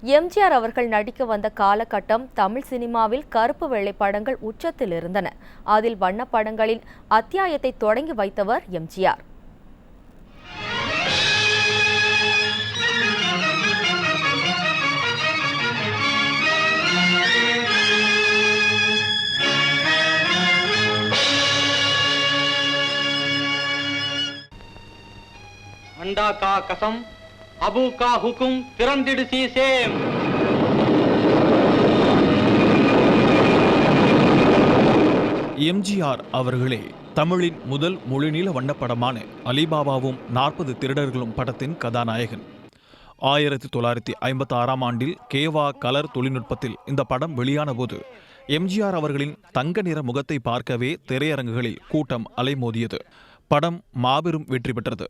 எம்ஜிஆர் அவர்கள் நடிக்க வந்த காலகட்டம் தமிழ் சினிமாவில் கருப்பு வெள்ளை படங்கள் உச்சத்தில் இருந்தன. அதில் வண்ணப்படங்களின் அத்தியாயத்தை தொடங்கி வைத்தவர் எம்ஜிஆர். अंडा का कसम अबू का हुकुम तिरंदिड सी सेम. எம்ஜிஆர் அவர்களே தமிழின் முதல் முழுநீள வண்ணப்படமான அலிபாபாவும் 40 திருடர்களும் படத்தின் கதாநாயகன். 1956ஆம் ஆண்டில் கேவா கலர் தொழில்நுட்பத்தில் இந்த படம் வெளியான போது எம்ஜிஆர் அவர்களின் தங்க நிற முகத்தை பார்க்கவே திரையரங்குகளில் கூட்டம் அலைமோதியது. படம் மாபெரும் வெற்றி பெற்றது.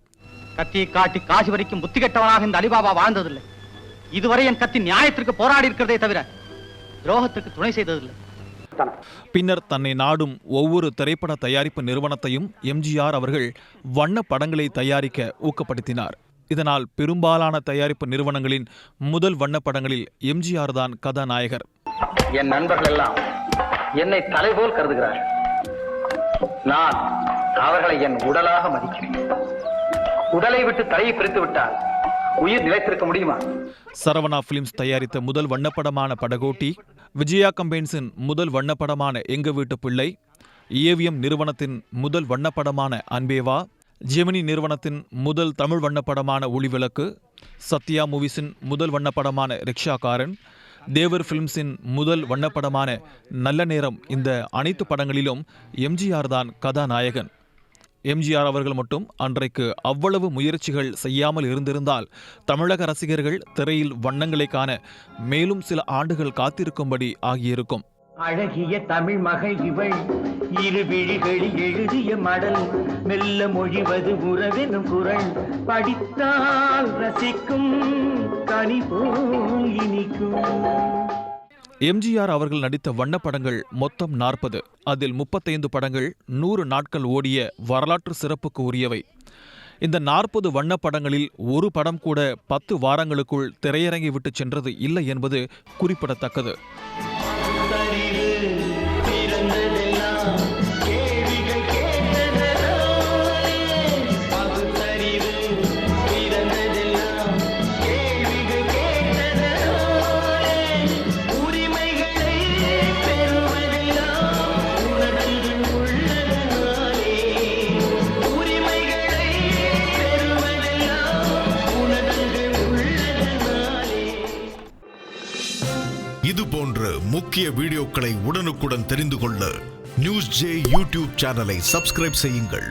கத்தியை காட்டி காசி வரைக்கும் புத்தி கெட்டவனாக இந்த அலிபாபா வாழ்ந்ததில்லை. இதுவரை என் கத்தி நியாயத்திற்கு போராடி இருக்கிறதே தவிர துரோகத்திற்கு துணை செய்ததில்லை. பின்னர் தன்னை நாடும் ஒவ்வொரு திரைப்பட தயாரிப்பு நிறுவனத்தையும் எம்ஜிஆர் அவர்கள் வண்ண படங்களை தயாரிக்க ஊக்கப்படுத்தினார். இதனால் பெரும்பாலான தயாரிப்பு நிறுவனங்களின் முதல் வண்ணப்படங்களில் எம்ஜிஆர் தான் கதாநாயகர். என் நண்பர்கள் எல்லாம் என்னை தலைபோல் கருதுகிறார்கள். நான் அவர்களை என் உடலாக மதிக்கிறேன். உடலை விட்டு தலையை பிரித்து விட்டால் உயிர் நிலைத்திருக்க முடியுமா? சரவணா பிலிம்ஸ் தயாரித்த முதல் வண்ணப்படமான படகோட்டி, விஜயா கம்பெயின்ஸின் முதல் வண்ணப்படமான எங்க வீட்டு பிள்ளை, ஏவிஎம் நிறுவனத்தின் முதல் வண்ணப்படமான அன்பேவா, ஜெமினி நிறுவனத்தின் முதல் தமிழ் வண்ணப்படமான ஒளிவிளக்கு, சத்யா மூவிஸின் முதல் வண்ணப்படமான ரிக்ஷாக்காரன், தேவர் பிலிம்ஸின் முதல் வண்ணப்படமான நல்ல நேரம், இந்த அனைத்து படங்களிலும் எம்ஜிஆர் தான் கதாநாயகன். எம்ஜிஆர் அவர்கள் மட்டும் அன்றைக்கு அவ்வளவு முயற்சிகள் செய்யாமல் இருந்திருந்தால் தமிழக ரசிகர்கள் திரையில் வண்ணங்களை காண மேலும் சில ஆண்டுகள் காத்திருக்கும்படி ஆகியிருக்கும். அழகிய தமிழ் மகள் இவள், இரு விழிகளில் எழுதிய மடல், மெல்ல மொழிவது உறவெனும் குரல், படித்தால் ரசிக்கும் கனி போல் இனிக்கும். எம்ஜிஆர் அவர்கள் நடித்த வண்ணப்படங்கள் மொத்தம் 40. அதில் 35 படங்கள் 100 நாட்கள் ஓடிய வரலாற்று சிறப்புக்கு உரியவை. இந்த 40 வண்ணப்படங்களில் ஒரு படம் கூட 10 வாரங்களுக்குள் திரையரங்கை விட்டு சென்றது இல்லை என்பது குறிப்பிடத்தக்கது. இது போன்ற முக்கிய வீடியோக்களை உடனுக்குடன் தெரிந்து கொள்ள நியூஸ் ஜே யூடியூப் சேனலை சப்ஸ்கிரைப் செய்யுங்கள்.